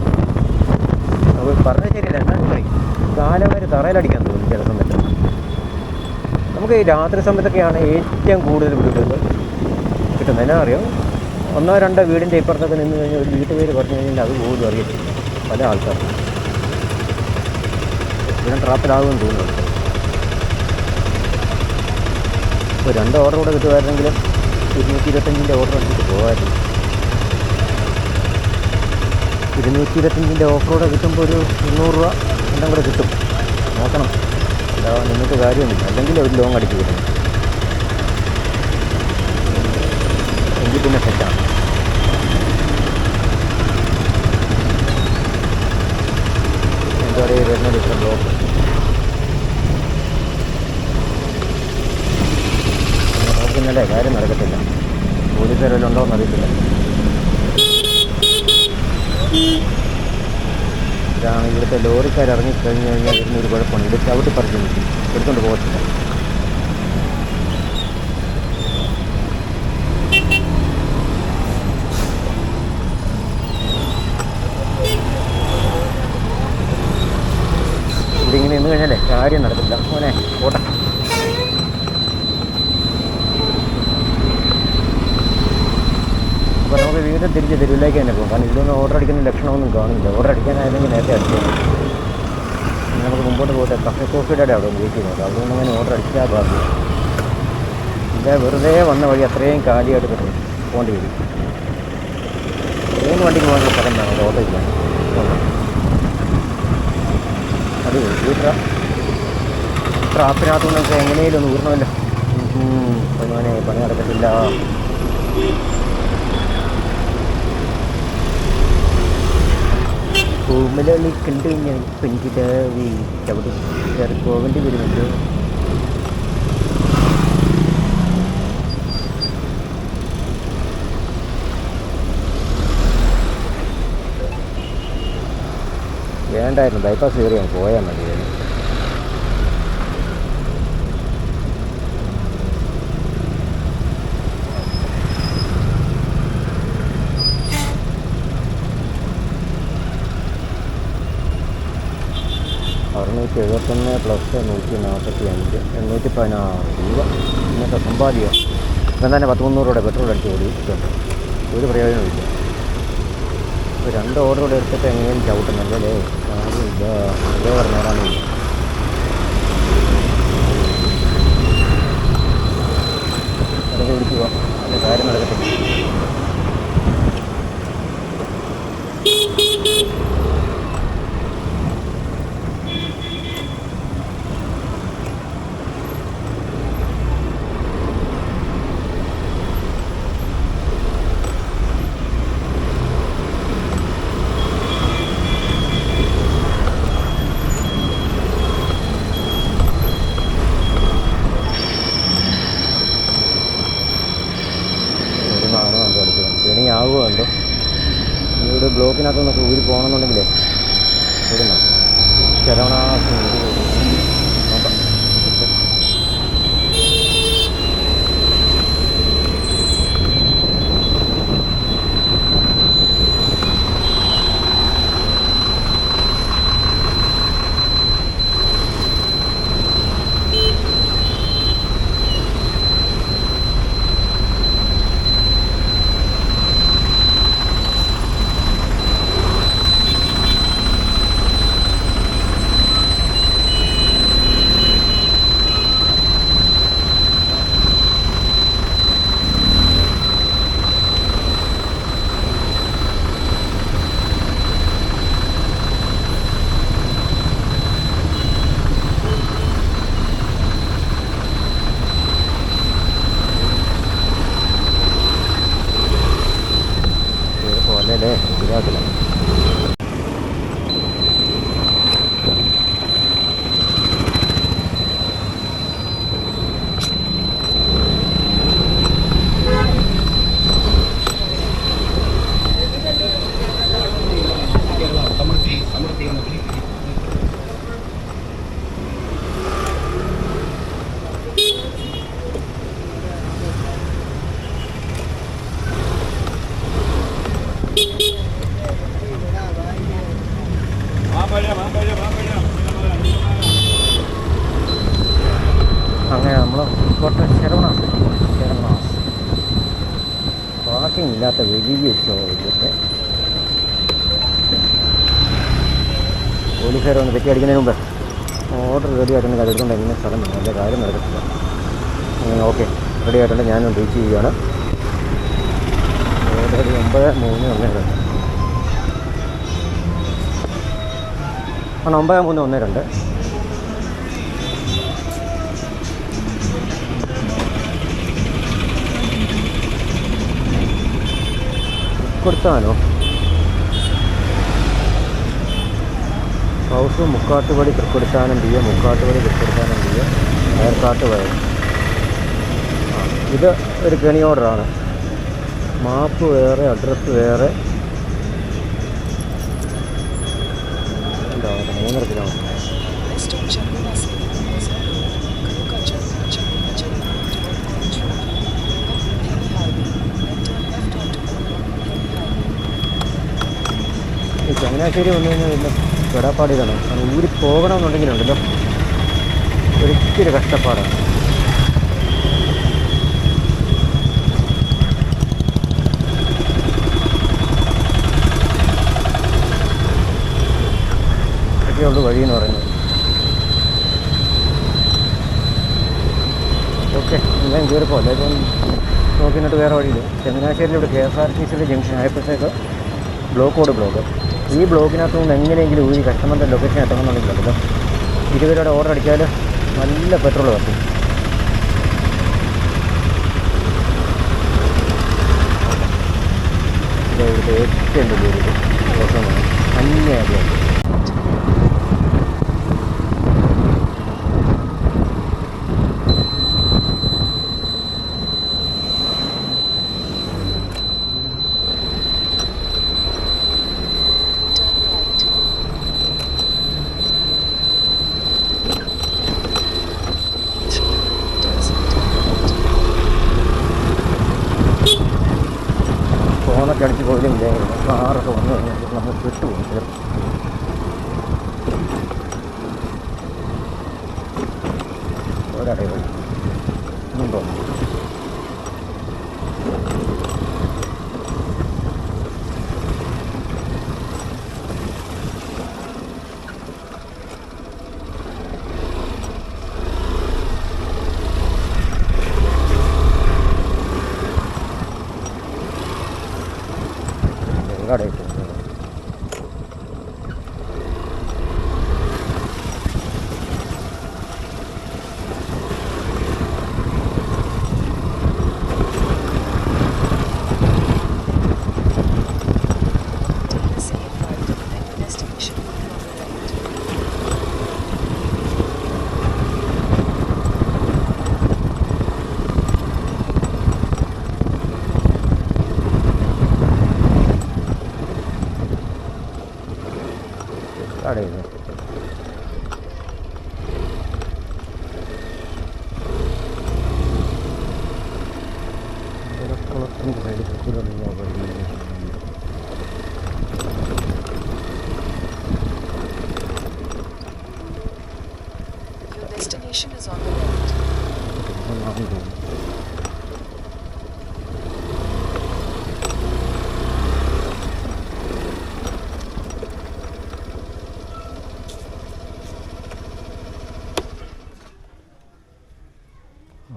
നമുക്ക് പറഞ്ഞാൽ ശരിയല്ല. എന്നാലും പറയും കാലം വരെ തറയിലടിക്കാൻ തോന്നും ചില സമയത്ത്. നമുക്ക് ഈ രാത്രി സമയത്തൊക്കെയാണ് ഏറ്റവും കൂടുതൽ വീടുകൾ കിട്ടുന്നത്. എന്നാ അറിയാം, 1-2 വീടിൻ്റെ ഇപ്പുറത്തൊക്കെ നിന്ന് കഴിഞ്ഞാൽ ഒരു വീട്ടുപേര് പറഞ്ഞു കഴിഞ്ഞാൽ അത് പോലും അറിയത്തില്ല പല ആൾക്കാർക്കും. ഇതിനും ട്രാപ്പിലാകുമെന്ന് തോന്നുന്നു. ഇപ്പോൾ 2 ഓർഡർ കൂടെ കിട്ടുമായിരുന്നെങ്കിലും 225ൻ്റെ ഓർഡർ എടുത്തിട്ട് പോകാമായിരുന്നു. 225ൻ്റെ ഓഫ് റോഡ് കിട്ടുമ്പോൾ ഒരു 200 രൂപ എല്ലാം കൂടെ കിട്ടും. നോക്കണം, അല്ലാതെ നിങ്ങൾക്ക് കാര്യമൊന്നുമില്ല. അല്ലെങ്കിൽ ഒരു ലോങ് അടിച്ച് കിട്ടും, എങ്കിൽ പിന്നെ സെറ്റാണ്. എന്താ പറയുക, വരുന്നത് ഇത്ര ബ്ലോക്ക്. നോക്കുന്നല്ലേ കാര്യം നടക്കത്തില്ല. പോലീസുകാരെല്ലാം ഉണ്ടോ എന്നറിയത്തില്ല. ഇതാണ് ഇവിടുത്തെ ലോറിക്കാർ ഇറങ്ങിക്കഴിഞ്ഞ് കഴിഞ്ഞാൽ വരുന്നൊരു കുഴപ്പമാണ്. ഇത് ചവിട്ടി പറിച്ച് നിൽക്കും, എടുത്തുകൊണ്ട് പോകത്തില്ല. ഇവിടെ ഇങ്ങനെ നിന്ന് കഴിഞ്ഞാലേ കാര്യം നടത്തില്ല. മോനെ പോട്ടെ. അപ്പോൾ നമുക്ക് വീണ്ടും തിരിച്ച് തിരുവിലേക്ക് തന്നെ പോകും. കാരണം ഇതൊന്നും ഓർഡർ അടിക്കുന്ന ലക്ഷണമൊന്നും കാണില്ല. ഓർഡർ അടിക്കാനായിരുന്നെങ്കിൽ നേരത്തെ അടിച്ചു. നമുക്ക് മുമ്പോട്ട് പോയിട്ട് കഫേ കോഫിയുടെ അവിടെ ഒന്ന് വെയിറ്റ് ചെയ്യുന്നത്. അതുകൊണ്ട് അങ്ങനെ ഓർഡർ അടിച്ചാൽ ബാക്കി ഇല്ല. വെറുതെ വന്ന വഴി അത്രയും കാലിയായിട്ട് കിട്ടും, പോകേണ്ടി വരും. ഏത് വണ്ടിക്ക് പോകാനുള്ള സ്ഥലം വേണം ഓർഡർ ചെയ്യാൻ. അത് ഈ ട്രാപ്പിനകത്തുനിന്നൊക്കെ എങ്ങനെയും ഒന്ന് ഊരണമല്ലോ. അങ്ങനെ പണി നടക്കത്തില്ല. പൂമലി കണ്ടു ഞാൻ പെൺകിടാവി ചവിട്ടി കയറി പോകേണ്ടി വരുമല്ലോ. വേണ്ടായിരുന്നു, ബൈപ്പാസ് കയറി അങ്ങ് പോയാൽ മതിയായിരുന്നു. $671 പ്ലസ് 145 816 രൂപ ഇന്നത്തെ സമ്പാദ്യം. ഇപ്പം തന്നെ 10-300 പെട്രോൾ അടിച്ച് ഓടിയിട്ടുണ്ട്, ഒരു പ്രയോജനമില്ല. ഇപ്പോൾ 2 ഓർഡർ കൂടെ എടുത്തിട്ട് എങ്ങനെയും ചവിട്ടുന്നുണ്ടല്ലേ, കാര്യമില്ല, അതേ പറഞ്ഞാലാണില്ല. അതൊക്കെ വിളിക്കുക, അതിൻ്റെ കാര്യം നടക്കത്തില്ല. ആകുമോ ഇവിടെ ബ്ലോക്കിനകത്ത് നിന്നൊക്കെ ഊരി പോകണമെന്നുണ്ടെങ്കിലേ ഇവിടുന്ന ശരവണാസ് നോക്കാം. അല്ലേ ശരിയാകത്തില്ല. അങ്ങനെ നമ്മൾ ശരവണാസ് പാർക്കിംഗ് ഇല്ലാത്ത വലിയ ചോദിച്ചിട്ട് പോലീസുകാരെ ഒന്ന് പെറ്റി അടിക്കുന്നതിന് മുമ്പ് ഓർഡർ റെഡി ആയിട്ടുണ്ട്, അതെടുക്കേണ്ട എങ്ങനെ സ്ഥലം വേണം, എൻ്റെ കാര്യം നടക്കത്തില്ല. അങ്ങനെ ഓക്കെ റെഡി ആയിട്ടുണ്ട്, ഞാനും റീച്ച് ചെയ്യുകയാണ്. ഓർഡർ 9312 ആണ്, 9312 കൊടുത്താനോ ഹൗസ് മുക്കാട്ടുപടി തൃക്കൊടുത്താനം ബിയ, മുക്കാട്ടുപടി തൃക്കൊടുത്താനം ബിയ, ഏർക്കാട്ട് വയൽ. ഇത് ഒരു കെണി ഓർഡറാണ്. മാപ്പ് വേറെ, അഡ്രസ്സ് വേറെ. എന്താ 3.5 കിലോമീറ്റർ. ഈ ചങ്ങനാശ്ശേരി വന്നു കഴിഞ്ഞാൽ പിന്നെ പെടാപ്പാടിതാണ്. കാരണം ഊരി പോകണമെന്നുണ്ടെങ്കിലുണ്ടല്ലോ ഒരിക്കലും കഷ്ടപ്പാടാണ്. ഒക്കെയുള്ളൂ വഴിയെന്ന് പറയുന്നത്. ഓക്കെ എന്തായാലും കയറിപ്പോൾ അല്ലേപ്പം നോക്കിയിട്ട് വേറെ വഴിയില്ല. ചങ്ങനാശ്ശേരിയിലൂടെ KSRTCയുടെ ജംഗ്ഷൻ ആയപ്പോഴത്തേക്ക് ബ്ലോക്ക്. ഈ ബ്ലോക്കിനകത്ത് നിന്ന് എങ്ങനെയെങ്കിലും ഊരി കസ്റ്റമറിൻ്റെ ലൊക്കേഷൻ എത്തണമെന്നുണ്ടെങ്കിലല്ലോ 20 രൂപയുടെ ഓർഡർ അടിച്ചാൽ നല്ല പെട്രോൾ കത്തും. ഇവിടുത്തെ ഏറ്റവും വലിയൊരു ദോഷമാണ് അന്യായമാണ്. കാറൊക്കെ വന്നു കഴിഞ്ഞാൽ നമ്മൾ പെട്ടുപോകും. ഒരടവ് ഒന്നും തോന്നുന്നു. കടയിട്ട് കടയിൽ കുളത്തിൻ്റെ സൈഡിൽ കൂടെ Your destination is on the left.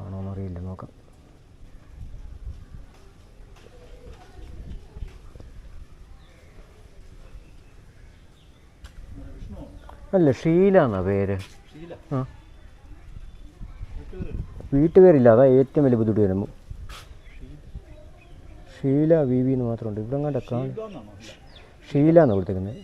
ആണോന്നറിയില്ല, നോക്കാം. അല്ല, ഷീല എന്നാ പേര്. ആ, വീട്ടുപേരില്ല, അതാ ഏറ്റവും വലിയ ബുദ്ധിമുട്ട് വരുമ്പോൾ. ഷീല വി വി എന്ന് മാത്രമുണ്ട്. ഇവിടെ കണ്ട ഷീല എന്നാണ് കൊടുത്തേക്കുന്നത്.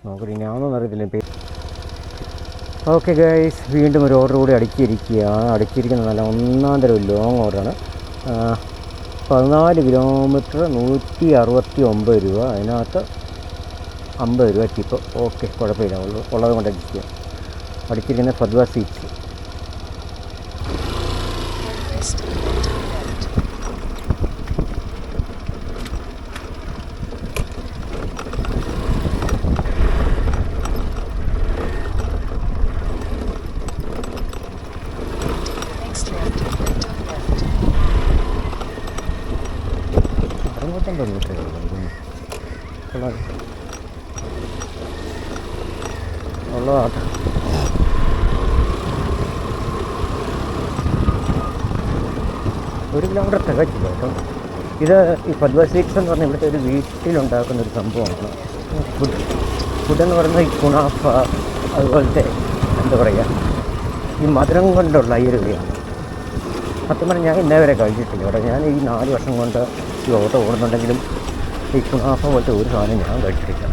നോക്കട്ടെ, ഞാനൊന്നും അറിയത്തില്ല പേര്. ഓക്കെ ഗൈസ്, വീണ്ടും ഒരു ഓർഡർ കൂടി അടുക്കിയിരിക്കുകയാണ്. അടുക്കിയിരിക്കുന്നത് നല്ല ഒന്നാം തരം ലോങ് ഓർഡറാണ്. 14 കിലോമീറ്റർ 169 രൂപ. അതിനകത്ത് 50 രൂപ ടിപ്പ്. ഓക്കെ, കുഴപ്പമില്ല, ഉള്ളത് കൊണ്ട് അഡ്ജസ്റ്റ് ചെയ്യാം. അടുക്കിയിരിക്കുന്ന ഫദ്വ സീറ്റ്സ്. ഉള്ളതാട്ടെ. ഒരു കിലോമീറ്റർ തികച്ചില്ല കേട്ടോ. ഇത് ഈ ഫദ്വ സ്വീറ്റ്സ് എന്ന് പറഞ്ഞാൽ ഇവിടുത്തെ ഒരു വീട്ടിലുണ്ടാക്കുന്ന ഒരു സംഭവമാണ്. ഫുഡെന്ന് പറയുന്നത് ഈ കുണാഫ, അതുപോലത്തെ എന്താ പറയുക, ഈ മധുരം കൊണ്ടുള്ള ഈ ഒരു വഴിയാണ്. സത്യം പറഞ്ഞാൽ ഞാൻ ഇന്നേ വരെ കഴിച്ചിട്ടില്ല കേട്ടോ. ഞാൻ ഈ 4 വർഷം കൊണ്ട് ഈ ഓട്ടോ ഓടുന്നുണ്ടെങ്കിലും ഈ കുണാഫ പോലത്തെ ഒരു സാധനം ഞാൻ കഴിച്ചിട്ടില്ല.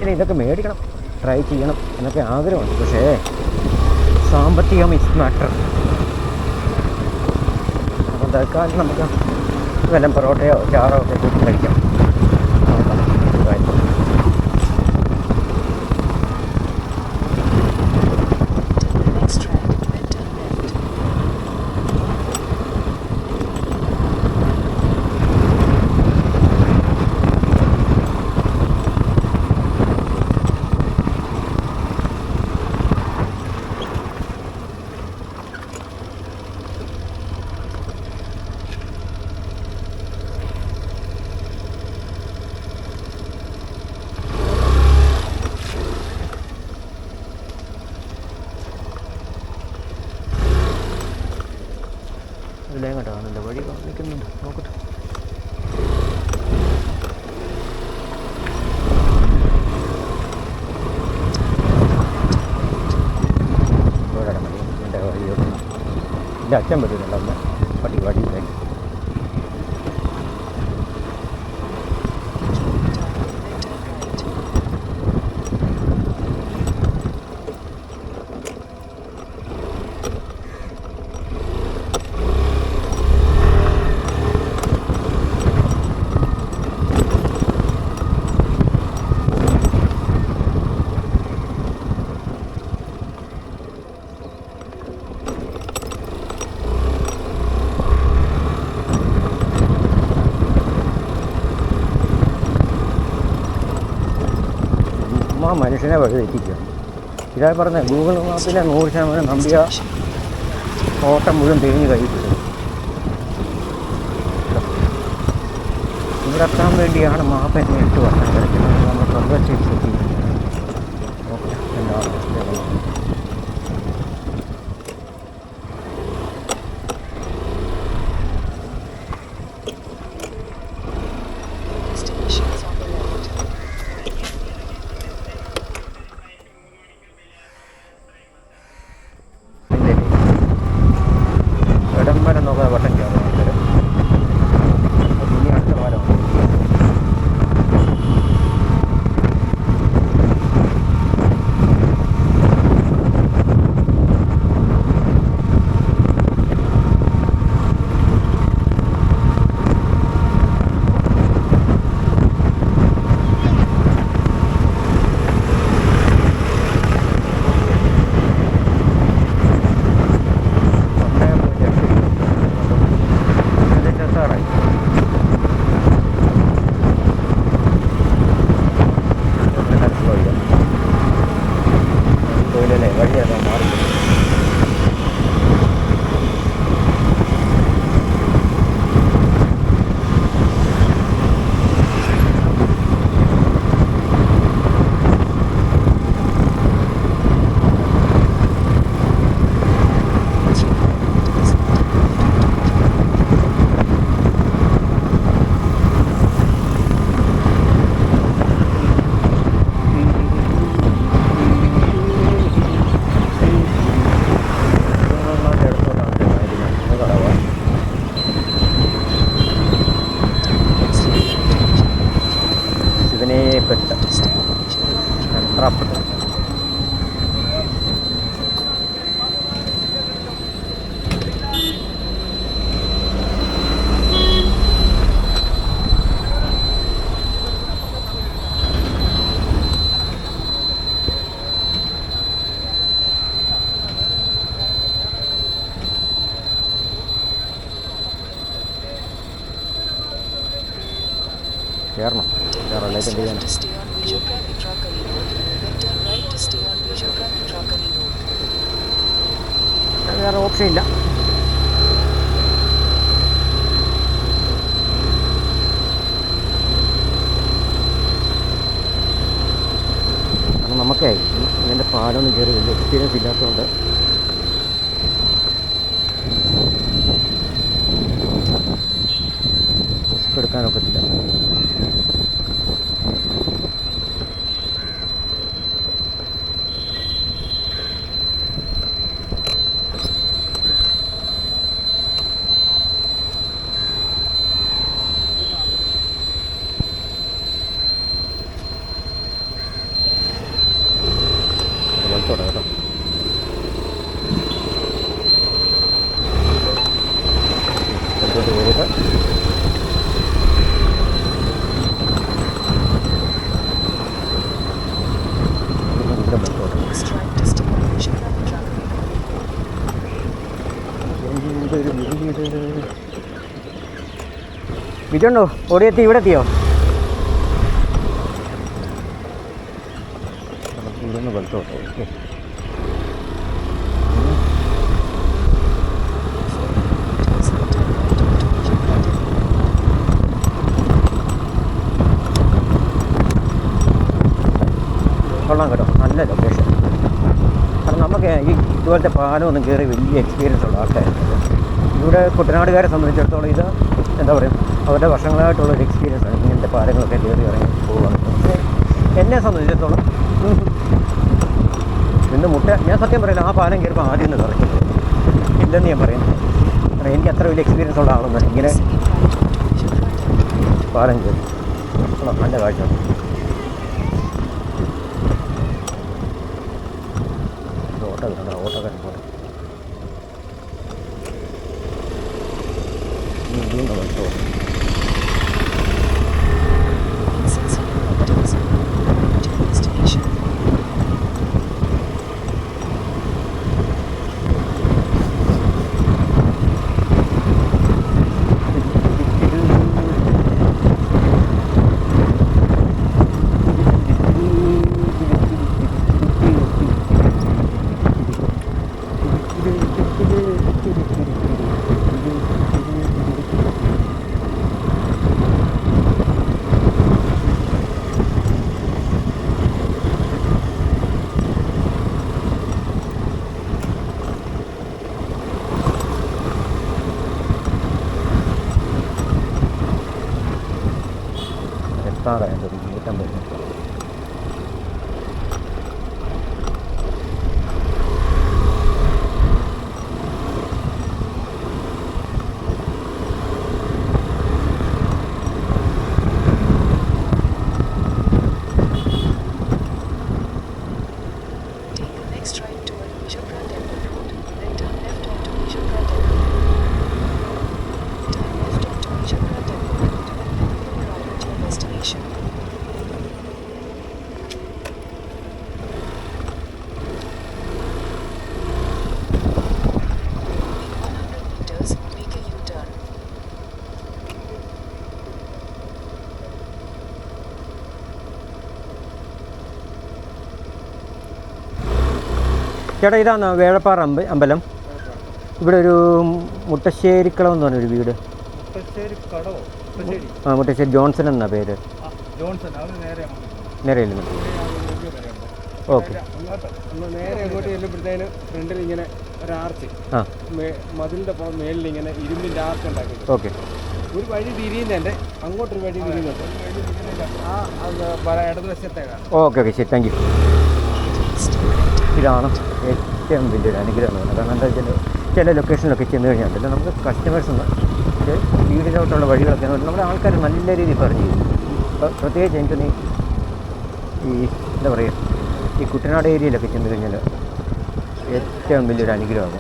ഇനി ഇതൊക്കെ മേടിക്കണം, ട്രൈ ചെയ്യണം എന്നൊക്കെ ആഗ്രഹമുണ്ട്. പക്ഷേ സാമ്പത്തികം ഇസ് മാറ്റർ. അപ്പോൾ തൽക്കാലം നമുക്ക് വല്ല പൊറോട്ടയോ ചാറോ ഒക്കെ കൂട്ടി കഴിക്കാം. ഇതിലേം കേട്ടോ, നല്ല വഴി കാണിക്കുന്നുണ്ട്, നോക്കട്ടെ. എൻ്റെ വഴിയോട്ട് എൻ്റെ അച്ഛൻ പറ്റുന്നുണ്ട്. അന്ന് വഴിയിലേക്ക് മനുഷ്യനെ വഴി തെറ്റിക്കുക. ഇതാ പറഞ്ഞത്, ഗൂഗിൾ മാപ്പിനെ 100% നമ്പിയ ഓട്ടം മുഴുവൻ തേഞ്ഞ് കഴിക്കുന്നത്. ഇവിടെ എത്താൻ വേണ്ടിയാണ് മാപ്പ് എന്നെ 8 വർഷം കിടക്കുന്നത്. നമ്മൾ പ്രവർത്തിച്ചെത്തി. ഓക്കെ, എന്താണ് Destination is on the left. ഇടം വരെ നോക്കാതെ വട്ടം കയറും. ഇനി അടുത്ത വാരം വഴിയാണ് മാറി. ഇതിനെപ്പെട്ട അത്രപ്പെട്ട കയറണം. Turn left to stay on Vijayagram Vitrakali Road. Then turn right to stay on Vijayagram Vitrakali Road. വേറെ ഓപ്ഷൻ ഇല്ല. കാരണം നമുക്കേ ഇതിൻ്റെ പാലൊന്നും കയറി വലിയ എക്സ്പീരിയൻസ് ഇല്ലാത്തതുകൊണ്ട് റിസ്ക് എടുക്കാനൊക്കത്തില്ല. വലത്തോടെ കേട്ടോ. വലത്തോട്ട് കയറിയിട്ട് ഇവിടെ വലത്തോട്ട്. Next right to stay on Vijayagram Vitrakali Road. വിജയുണ്ടോ? ഓടിയെത്തി, ഇവിടെ എത്തിയോ? നമുക്ക് ഇവിടുന്ന് വലത്തോട്ട്. ഓക്കെ, കൊള്ളാം കേട്ടോ, നല്ല ലൊക്കേഷൻ. കാരണം നമുക്ക് ഈ ഇതുപോലത്തെ പാലമൊന്നും കയറി വലിയ എക്സ്പീരിയൻസ് ഉള്ള ആൾക്കാരുണ്ട്. ഇവിടെ കുട്ടനാടുകാരെ സംബന്ധിച്ചിടത്തോളം ഇത് എന്താ പറയുക, അവരുടെ വർഷങ്ങളായിട്ടുള്ളൊരു എക്സ്പീരിയൻസ് ആണ് ഇങ്ങനത്തെ പാലങ്ങളൊക്കെ കയറി ഇറങ്ങി പോവുകയാണ്. പക്ഷേ എന്നെ സംബന്ധിച്ചിടത്തോളം ഇന്ന് ഞാൻ സത്യം പറയില്ല, ആ പാലം കയറിയപ്പോൾ ആദ്യം ഒന്ന് കറക്റ്റ് ഇല്ലെന്ന് ഞാൻ പറയുന്നത്. കാരണം എനിക്ക് അത്ര വലിയ എക്സ്പീരിയൻസ് ഉള്ള ആളൊന്നും ഇങ്ങനെ പാലം കയറി നല്ല കാഴ്ച. ഓട്ടോ കിട്ടണ്ട, ഓട്ടോക്കാരൻ പോട്ടെ. വീണ്ടും auto. 600 meters to destination. എത്താറായത് 250. Take the next right toward Bijapura Temple Road, then turn left onto Bijapura Temple Road. Turn left onto Bijapura Temple Road and then you will arrive at your destination. In 100 meters, make a U-turn. ചേട്ടാ ഇതാണ് വേഴപ്പാറ അമ്പലം. ഇവിടെ ഒരു മുട്ടശ്ശേരിക്കളം എന്ന് പറഞ്ഞൊരു വീട്. ആ Muttassery Johnson എന്നാ പേര്. നേരെ ഇല്ല. ഓക്കെ. നേരെ അങ്ങോട്ട് ചെല്ലുമ്പോഴത്തേന് ഫ്രണ്ടിൽ ഇങ്ങനെ ഒരു ആർച്ച്, ആ മതിലിൻ്റെ മേളിൽ ഇങ്ങനെ ഇരുമ്പിൻ്റെ ആർച്ച് ഉണ്ടാക്കി. ഓക്കെ. ഒരു വഴി തിരിയുന്നുണ്ട്, അങ്ങോട്ടൊരു വഴി തിരിയുന്നുണ്ട്. ഇടതുവശത്തേക്കാണ്. ഓക്കെ ഓക്കെ ശരി, താങ്ക് യു. ഇതാണ് ഏറ്റവും വലിയൊരു അനുഗ്രഹം. കാരണം എന്താ വെച്ചാൽ ചില ലൊക്കേഷനിലൊക്കെ ചെന്ന് കഴിഞ്ഞാൽ നമുക്ക് കസ്റ്റമേഴ്സ് ഉണ്ട്, വീടിലോട്ടുള്ള വഴികളൊക്കെ നമ്മുടെ ആൾക്കാർ നല്ല രീതിയിൽ പറഞ്ഞു തരും. അപ്പോൾ പ്രത്യേകിച്ച് എനിക്ക് ഈ എന്താ പറയുക, ഈ കുട്ടനാട് ഏരിയയിലൊക്കെ ചെന്ന് കഴിഞ്ഞാൽ ഏറ്റവും വലിയൊരു അനുഗ്രഹമാണ്.